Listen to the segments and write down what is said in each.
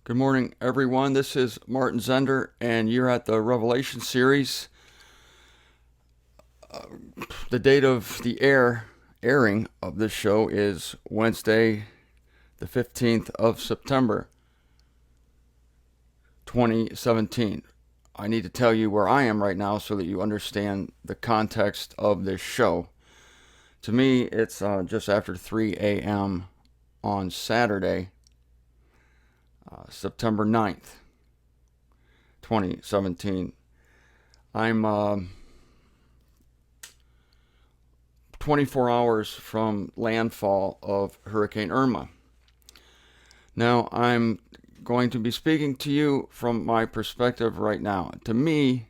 Good morning, everyone. This is Martin Zender, and you're at the Revelation series. The date of the airing of this show is Wednesday, the 15th of September, 2017. I need to tell you where I am right now so that you understand the context of this show. To me, it's just after 3 a.m. on Saturday, September 9th, 2017. I'm 24 hours from landfall of Hurricane Irma. Now, I'm going to be speaking to you from my perspective right now. To me,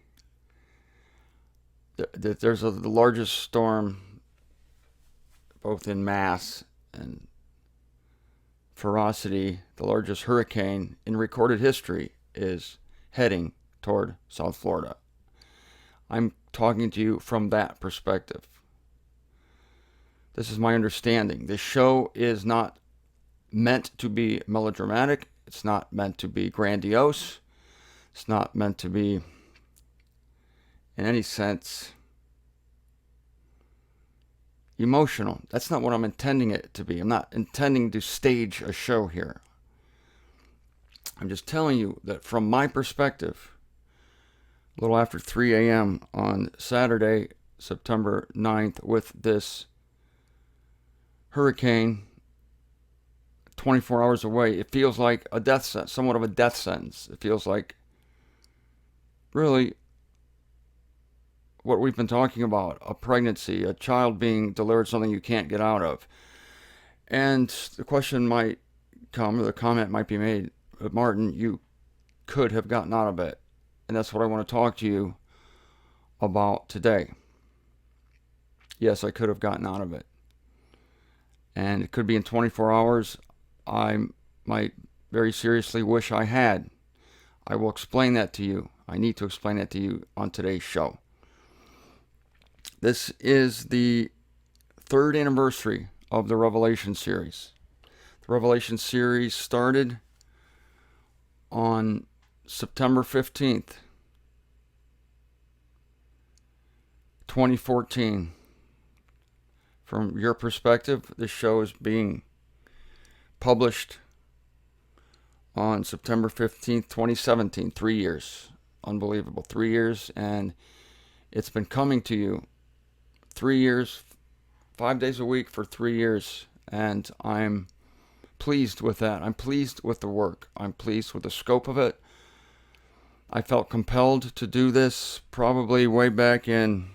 there's the largest storm, both in mass and ferocity, the largest hurricane in recorded history is heading toward South Florida. I'm talking to you from that perspective. This is my understanding. This show is not meant to be melodramatic. It's not meant to be grandiose. It's not meant to be, in any sense, emotional. That's not what I'm intending it to be. I'm not intending to stage a show here. I'm just telling you that from my perspective, a little after 3 a.m. on Saturday, September 9th, with this hurricane 24 hours away, it feels like a death sentence, somewhat of a death sentence. It feels like really what we've been talking about, a pregnancy, a child being delivered, something you can't get out of. And the question might come, or the comment might be made, Martin, you could have gotten out of it. And that's what I want to talk to you about today. Yes, I could have gotten out of it. And it could be in 24 hours. I might very seriously wish I had. I will explain that to you. I need to explain that to you on today's show. This is the third anniversary of the Revelation series. The Revelation series started on September 15th, 2014. From your perspective, this show is being published on September 15th, 2017. 3 years. Unbelievable. 3 years, and it's been coming to you 3 years, 5 days a week for 3 years, and I'm pleased with that. I'm pleased with the work. I'm pleased with the scope of it. I felt compelled to do this probably way back in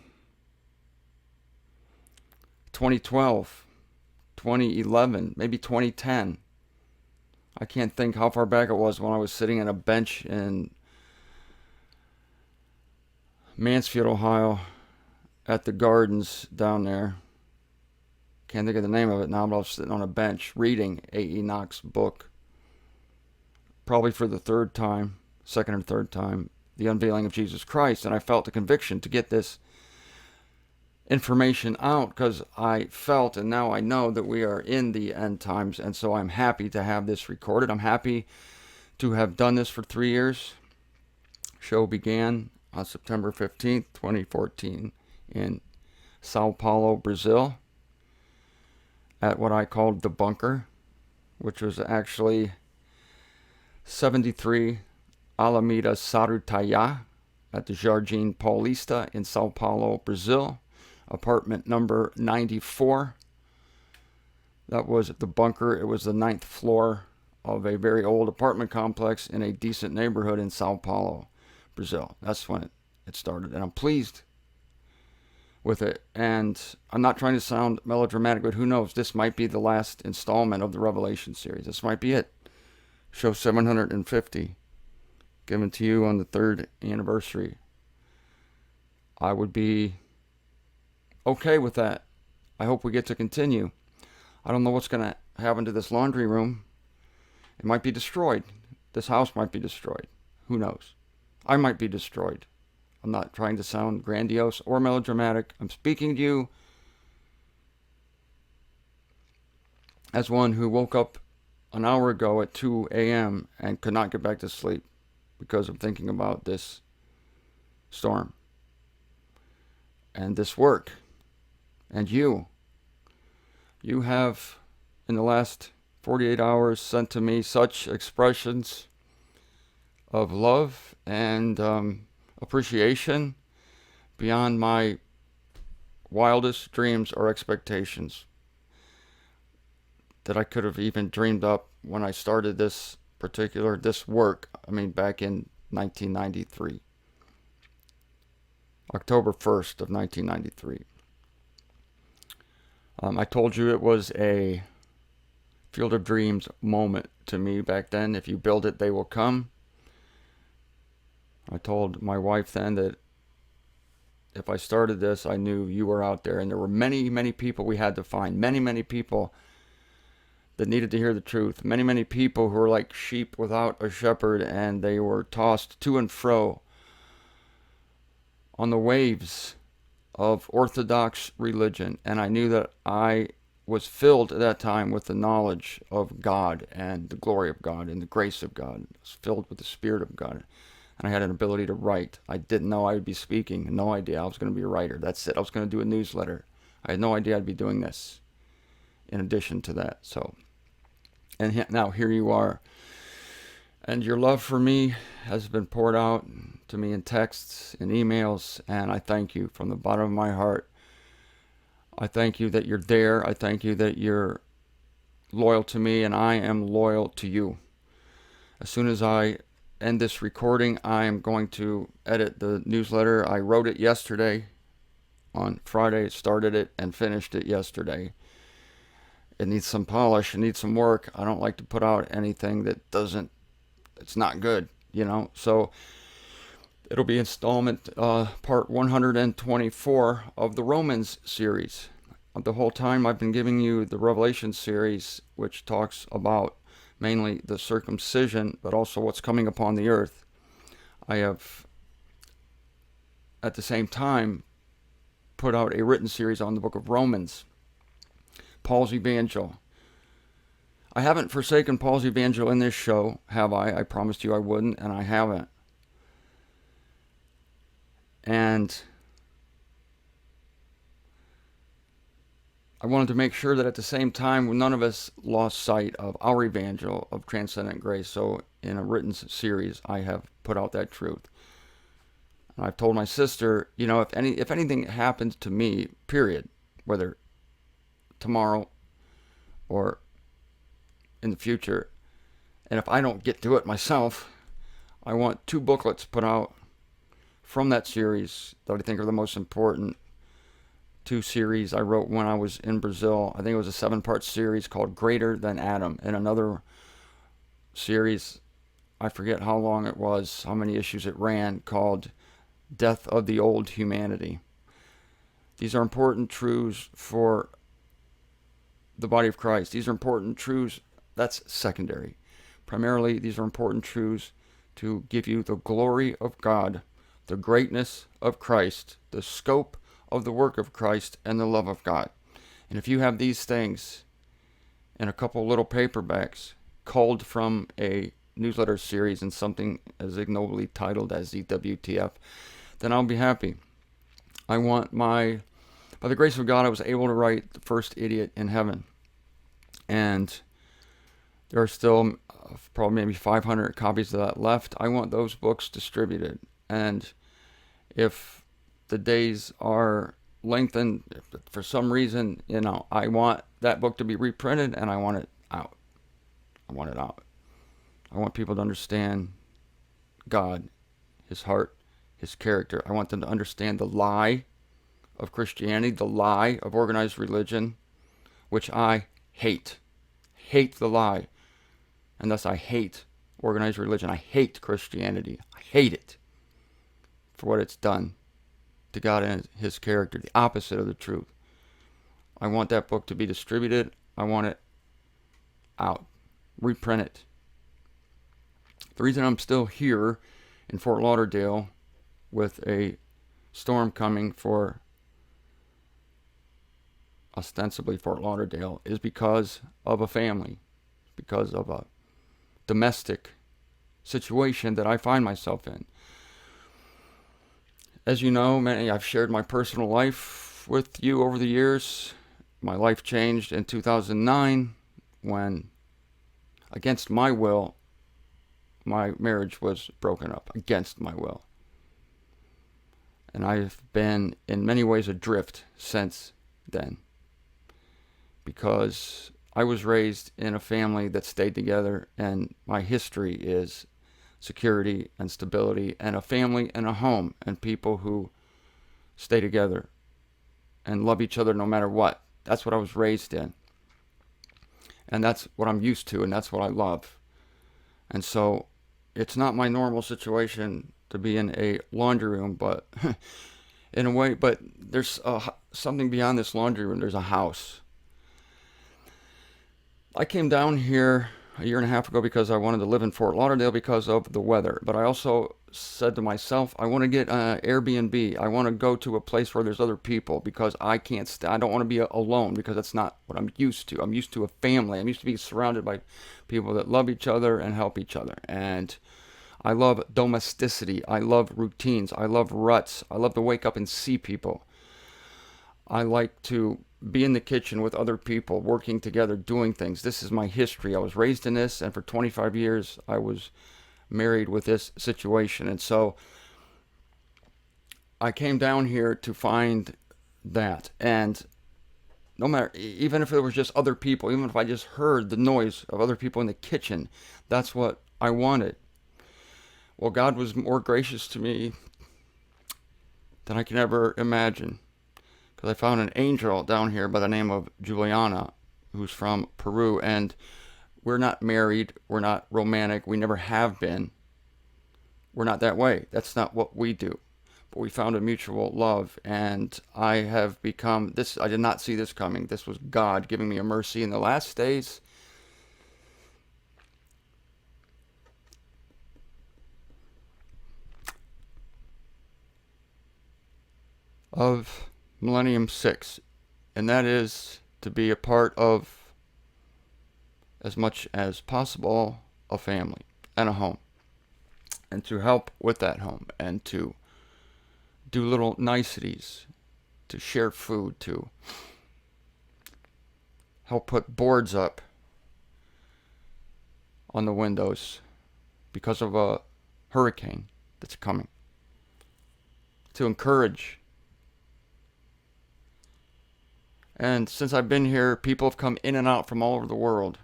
2012, 2011, maybe 2010. I can't think how far back it was when I was sitting on a bench in Mansfield, Ohio, at the gardens down there. Can't think of the name of it now, but I was sitting on a bench reading A.E. Knox's book, probably for the third time, second or third time, The Unveiling of Jesus Christ, and I felt a conviction to get this information out because I felt, and now I know, that we are in the end times, and so I'm happy to have this recorded. I'm happy to have done this for 3 years. Show began on September 15th, 2014 in Sao Paulo, Brazil, at what I called the bunker, which was actually 73 Alameda Sarutaya at the Jardim Paulista in Sao Paulo, Brazil. Apartment number 94. That was the bunker. It was the 9th floor of a very old apartment complex in a decent neighborhood in Sao Paulo, Brazil. That's when it started, and I'm pleased with it. And I'm not trying to sound melodramatic, but who knows? This might be the last installment of the Revelation series. This might be it. Show 750, given to you on the third anniversary. I would be okay with that. I hope we get to continue. I don't know what's going to happen to this laundry room. It might be destroyed. This house might be destroyed. Who knows? I might be destroyed. I'm not trying to sound grandiose or melodramatic. I'm speaking to you as one who woke up an hour ago at 2 a.m. and could not get back to sleep because of thinking about this storm and this work. And you have, in the last 48 hours, sent to me such expressions of love and appreciation beyond my wildest dreams or expectations that I could have even dreamed up when I started this work, back in 1993. October 1st of 1993. I told you it was a Field of Dreams moment to me back then. If you build it, they will come. I told my wife then that if I started this, I knew you were out there. And there were many, many people we had to find. Many, many people that needed to hear the truth. Many, many people who were like sheep without a shepherd, and they were tossed to and fro on the waves of Orthodox religion. And I knew that I was filled at that time with the knowledge of God and the glory of God and the grace of God. I was filled with the Spirit of God. And I had an ability to write. I didn't know I would be speaking. No idea I was going to be a writer. That's it. I was going to do a newsletter. I had no idea I'd be doing this in addition to that. And now here you are. And your love for me has been poured out to me in texts and emails, and I thank you from the bottom of my heart. I thank you that you're there. I thank you that you're loyal to me, and I am loyal to you. As soon as I end this recording, I am going to edit the newsletter. I wrote it yesterday on Friday, started it and finished it yesterday. It needs some polish, it needs some work. I don't like to put out anything that it's not good, So it'll be installment part 124 of the Romans series. The whole time I've been giving you the Revelation series, which talks about mainly the circumcision, but also what's coming upon the earth. I have, at the same time, put out a written series on the book of Romans, Paul's Evangel. I haven't forsaken Paul's Evangel in this show, have I? I promised you I wouldn't, and I haven't. And I wanted to make sure that at the same time, none of us lost sight of our evangel of transcendent grace. So in a written series, I have put out that truth. And I've told my sister, if anything happens to me, period, whether tomorrow or in the future, and if I don't get to it myself, I want 2 booklets put out from that series that I think are the most important. 2 series I wrote when I was in Brazil. I think it was a 7-part series called Greater Than Adam, and another series, I forget how long it was, how many issues it ran, called Death of the Old Humanity. These are important truths for the body of Christ. These are important truths. That's secondary. Primarily, these are important truths to give you the glory of God, the greatness of Christ, the scope of the work of Christ, and the love of God. And if you have these things in a couple little paperbacks, culled from a newsletter series and something as ignobly titled as the WTF, then I'll be happy. By the grace of God, I was able to write The First Idiot in Heaven. And there are still probably maybe 500 copies of that left. I want those books distributed. And if the days are lengthened, if for some reason, I want that book to be reprinted, and I want it out. I want it out. I want people to understand God, His heart, His character. I want them to understand the lie of Christianity, the lie of organized religion, which I hate. Hate the lie. And thus I hate organized religion. I hate Christianity. I hate it for what it's done to God and His character, the opposite of the truth. I want that book to be distributed. I want it out. Reprint it. The reason I'm still here in Fort Lauderdale with a storm coming for ostensibly Fort Lauderdale is because of a family. because of a domestic situation that I find myself in. As you know, I've shared my personal life with you over the years. My life changed in 2009 when, against my will, my marriage was broken up, against my will. And I've been in many ways adrift since then, because I was raised in a family that stayed together, and my history is security and stability and a family and a home and people who stay together and love each other no matter what. That's what I was raised in. And that's what I'm used to, and that's what I love. And so it's not my normal situation to be in a laundry room, but in a way, but there's something beyond this laundry room. There's a house. I came down here a year and a half ago because I wanted to live in Fort Lauderdale because of the weather. But I also said to myself, I want to get an Airbnb. I want to go to a place where there's other people because I can't stay. I don't want to be alone because that's not what I'm used to. I'm used to a family. I'm used to being surrounded by people that love each other and help each other. And I love domesticity. I love routines. I love ruts. I love to wake up and see people. I like to be in the kitchen with other people, working together, doing things. This is my history. I was raised in this, and for 25 years, I was married with this situation. And so I came down here to find that. And no matter, even if it was just other people, even if I just heard the noise of other people in the kitchen, that's what I wanted. Well, God was more gracious to me than I can ever imagine, because I found an angel down here by the name of Juliana, who's from Peru, and we're not married, we're not romantic, we never have been. We're not that way. That's not what we do. But we found a mutual love, and I have become this. I did not see this coming. This was God giving me a mercy in the last days. Of Millennium 6, and that is to be a part of, as much as possible, a family and a home, and to help with that home, and to do little niceties, to share food, to help put boards up on the windows because of a hurricane that's coming, to encourage. And since I've been here, people have come in and out from all over the world.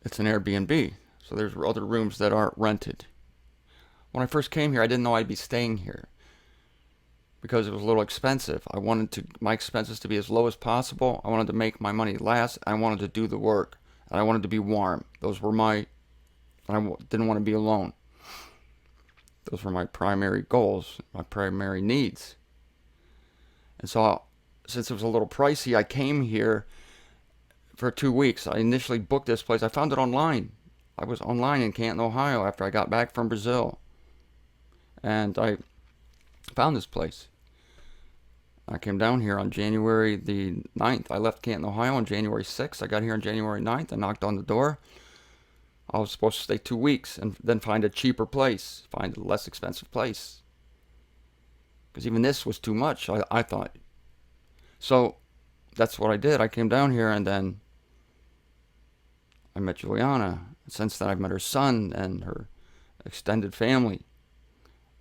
It's an Airbnb, so there's other rooms that aren't rented. When I first came here, I didn't know I'd be staying here because it was a little expensive. I wanted my expenses to be as low as possible. I wanted to make my money last. I wanted to do the work, and I wanted to be warm. Those were I didn't want to be alone. Those were my primary goals, my primary needs. And so, since it was a little pricey, I came here for 2 weeks. I initially booked this place. I found it online. I was online in Canton, Ohio after I got back from Brazil. And I found this place. I came down here on January the 9th. I left Canton, Ohio on January 6th. I got here on January 9th. I knocked on the door. I was supposed to stay 2 weeks and then find a cheaper place, find a less expensive place. Because even this was too much, I thought. So that's what I did. I came down here, and then I met Juliana. Since then, I've met her son and her extended family.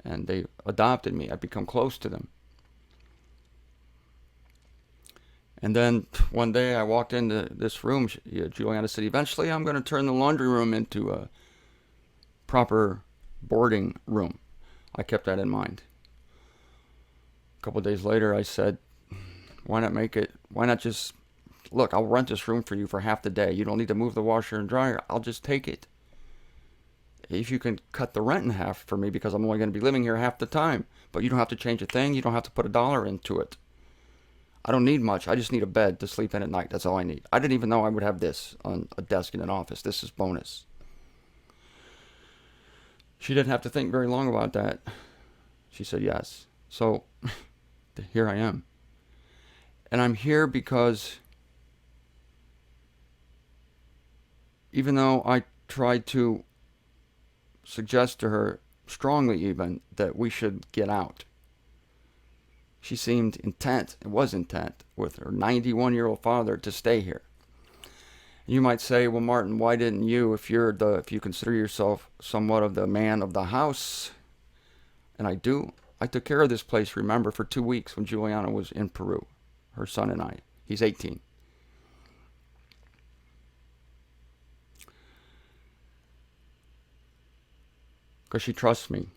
And they adopted me. I've become close to them. And then one day I walked into this room. Juliana said, eventually I'm going to turn the laundry room into a proper boarding room. I kept that in mind. A couple of days later, I said, why not just, look, I'll rent this room for you for half the day. You don't need to move the washer and dryer. I'll just take it. If you can cut the rent in half for me, because I'm only going to be living here half the time. But you don't have to change a thing. You don't have to put $1 into it. I don't need much. I just need a bed to sleep in at night. That's all I need. I didn't even know I would have this on a desk in an office. This is bonus. She didn't have to think very long about that. She said yes. So here I am. And I'm here because even though I tried to suggest to her, strongly even, that we should get out. She seemed intent, and was intent, with her 91-year-old father to stay here. You might say, well, Martin, why didn't you, if you consider yourself somewhat of the man of the house, and I do, I took care of this place, remember, for 2 weeks when Juliana was in Peru, her son and I. He's 18. Because she trusts me,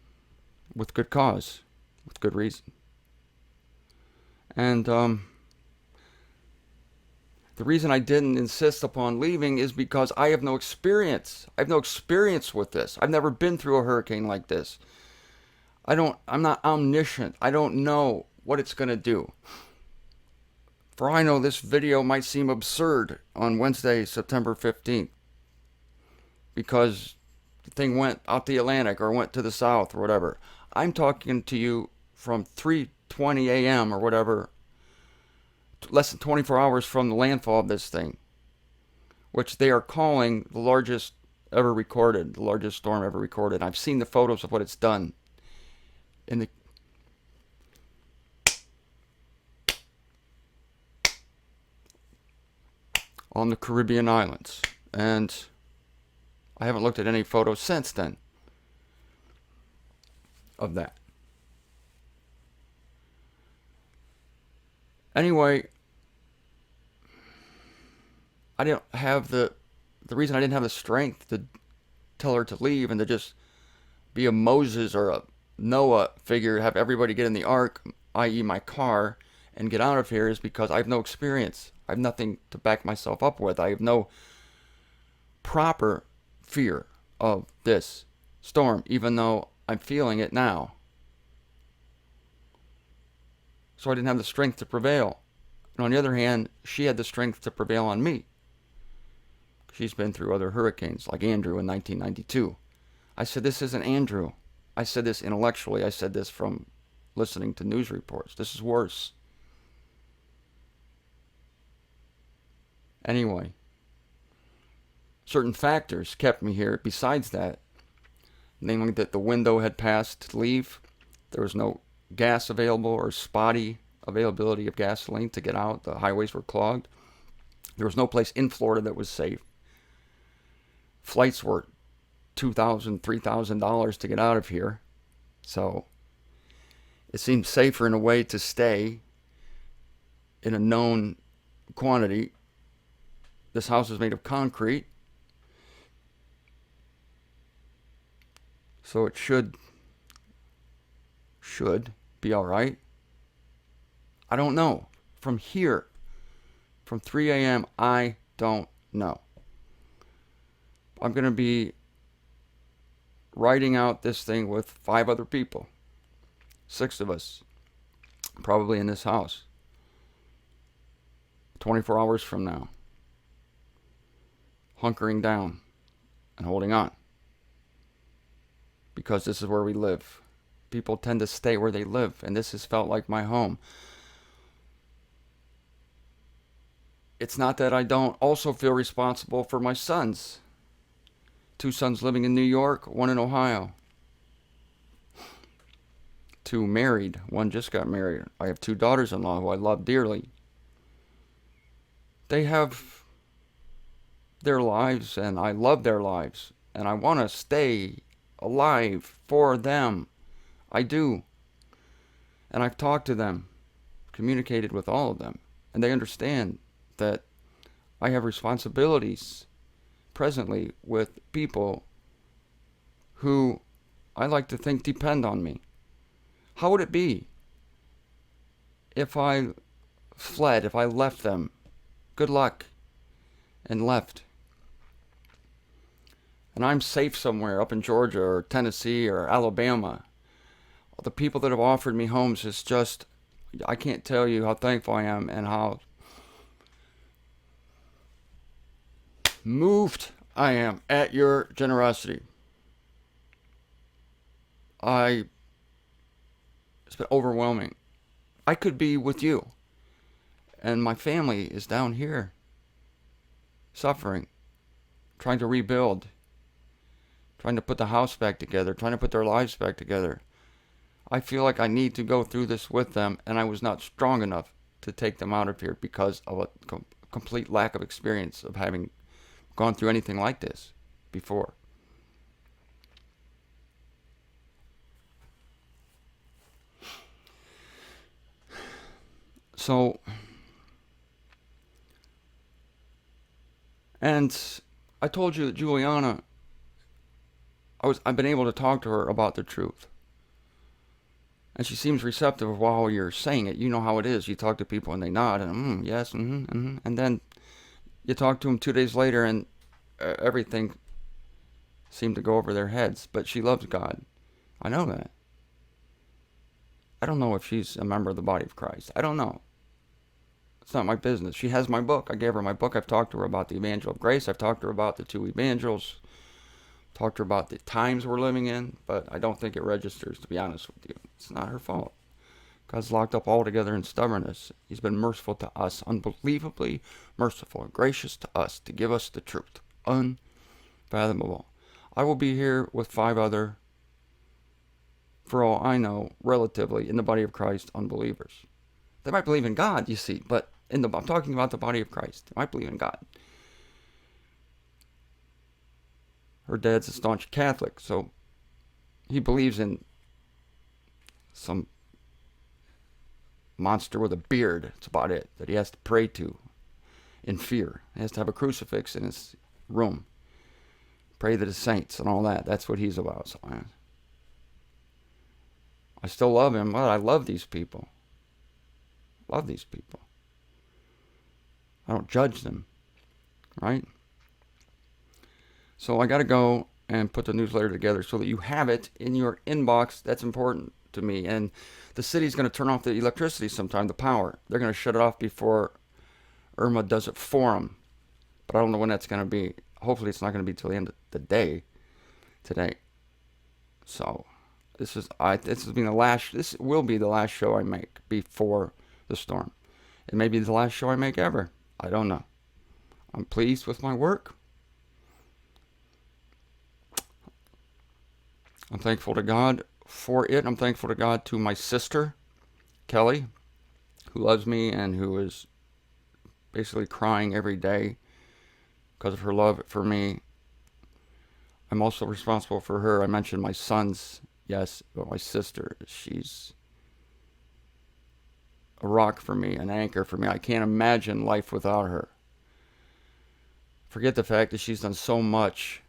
with good cause, with good reason. And the reason I didn't insist upon leaving is because I have no experience. I have no experience with this. I've never been through a hurricane like this. I'm not omniscient. I don't know what it's going to do. For I know this video might seem absurd on Wednesday, September 15th, because the thing went out the Atlantic or went to the south or whatever. I'm talking to you from 3:20 a.m. or whatever, less than 24 hours from the landfall of this thing, which they are calling the largest ever recorded, the largest storm ever recorded. I've seen the photos of what it's done in the on the Caribbean islands, and I haven't looked at any photos since then of that. Anyway, I didn't have the reason I didn't have the strength to tell her to leave and to just be a Moses or a Noah figure, have everybody get in the ark, i.e. my car, and get out of here, is because I have no experience. I have nothing to back myself up with. I have no proper fear of this storm, even though I'm feeling it now. So I didn't have the strength to prevail. And on the other hand, she had the strength to prevail on me. She's been through other hurricanes, like Andrew in 1992. I said, this isn't Andrew. I said this intellectually. I said this from listening to news reports. This is worse. Anyway, certain factors kept me here besides that, namely that the window had passed to leave. There was no gas available or spotty availability of gasoline to get out. The highways were clogged. There was no place in Florida that was safe. Flights were $2,000, $3,000 to get out of here. So it seemed safer in a way to stay in a known quantity. This house is made of concrete, so it should be all right. I don't know. From here, from 3 a.m., I don't know. I'm going to be writing out this thing with 5 other people. 6 of us, probably in this house. 24 hours from now. Hunkering down and holding on. Because this is where we live. People tend to stay where they live, and this has felt like my home. It's not that I don't also feel responsible for my sons. 2 sons living in New York, 1 in Ohio. 2 married, 1 just got married. I have 2 daughters-in-law who I love dearly. They have their lives, and I love their lives, and I want to stay alive for them. I do. And I've talked to them, communicated with all of them, and they understand that I have responsibilities presently with people who I like to think depend on me. How would it be if I fled, if I left them? Good luck. And left. And I'm safe somewhere up in Georgia or Tennessee or Alabama. The people that have offered me homes is just, I can't tell you how thankful I am and how moved I am at your generosity. It's been overwhelming. I could be with you, and my family is down here suffering, trying to rebuild, trying to put the house back together, trying to put their lives back together. I feel like I need to go through this with them, and I was not strong enough to take them out of here because of a complete lack of experience of having gone through anything like this before. So, and I told you that Juliana, I've been able to talk to her about the truth. And she seems receptive while you're saying it. You know how it is. You talk to people and they nod and yes, and then you talk to them 2 days later and everything seemed to go over their heads. But she loves God. I know that. I don't know if she's a member of the body of Christ. I don't know. It's not my business. She has my book. I gave her my book. I've talked to her about the Evangel of Grace. I've talked to her about the two evangels. Talked to her about the times we're living in. But I don't think it registers, to be honest with you. It's not her fault. God's locked up altogether in stubbornness. He's been merciful to us, unbelievably merciful and gracious to us to give us the truth. Unfathomable. I will be here with 5 other, for all I know, relatively, in the body of Christ, unbelievers. They might believe in God, you see, but I'm talking about the body of Christ. They might believe in God. Her dad's a staunch Catholic, so he believes in some monster with a beard. That's about it, that he has to pray to in fear. He has to have a crucifix in his room. Pray to the saints and all that. That's what he's about. So I still love him. Well, I love these people. Love these people. I don't judge them. Right? So I got to go and put the newsletter together so that you have it in your inbox. That's important to me. And the city's going to turn off the electricity sometime, the power. They're going to shut it off before Irma does it for them. But I don't know when that's going to be. Hopefully it's not going to be till the end of the day today. So this will be the last show I make before the storm. It may be the last show I make ever. I don't know. I'm pleased with my work. I'm thankful to God for it. I'm thankful to God to my sister, Kelly, who loves me and who is basically crying every day because of her love for me. I'm also responsible for her. I mentioned my sons, yes, but my sister, she's a rock for me, an anchor for me. I can't imagine life without her. Forget the fact that she's done so much,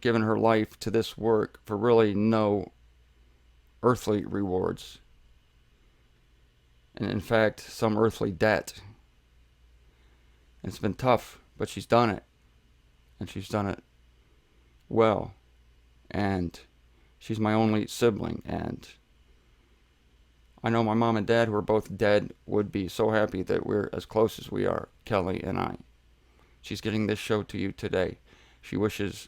given her life to this work for really no earthly rewards. And in fact, some earthly debt. It's been tough, but she's done it. And she's done it well. And she's my only sibling. And I know my mom and dad, who are both dead, would be so happy that we're as close as we are, Kelly and I. She's getting this show to you today. She wishes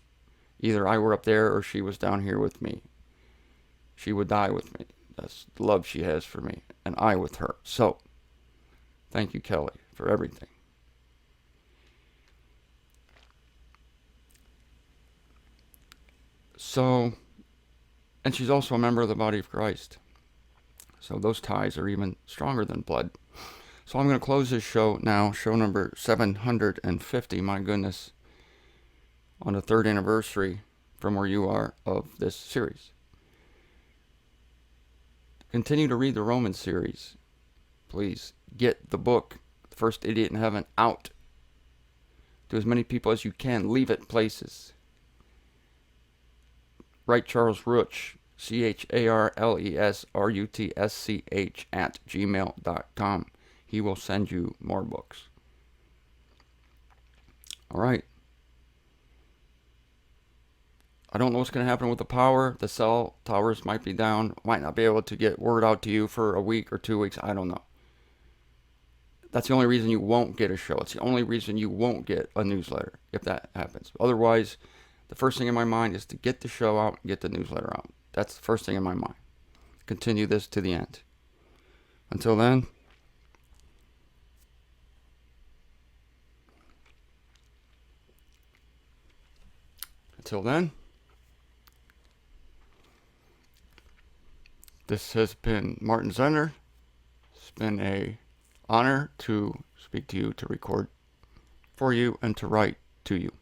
either I were up there or she was down here with me. She would die with me. That's the love she has for me, and I with her. So, thank you, Kelly, for everything. So, and she's also a member of the body of Christ. So those ties are even stronger than blood. So I'm going to close this show now, show number 750, my goodness, on the 3rd anniversary from where you are of this series. Continue to read the Romans series. Please get the book, The First Idiot in Heaven, out to as many people as you can. Leave it places. Write Charles Rutsch, CharlesRutsch @gmail.com. He will send you more books. All right. I don't know what's going to happen with the power. The cell towers might be down. Might not be able to get word out to you for a week or 2 weeks. I don't know. That's the only reason you won't get a show. It's the only reason you won't get a newsletter if that happens. Otherwise, the first thing in my mind is to get the show out and get the newsletter out. That's the first thing in my mind. Continue this to the end. Until then, Until then, this has been Martin Zender. It's been an honor to speak to you, to record for you, and to write to you.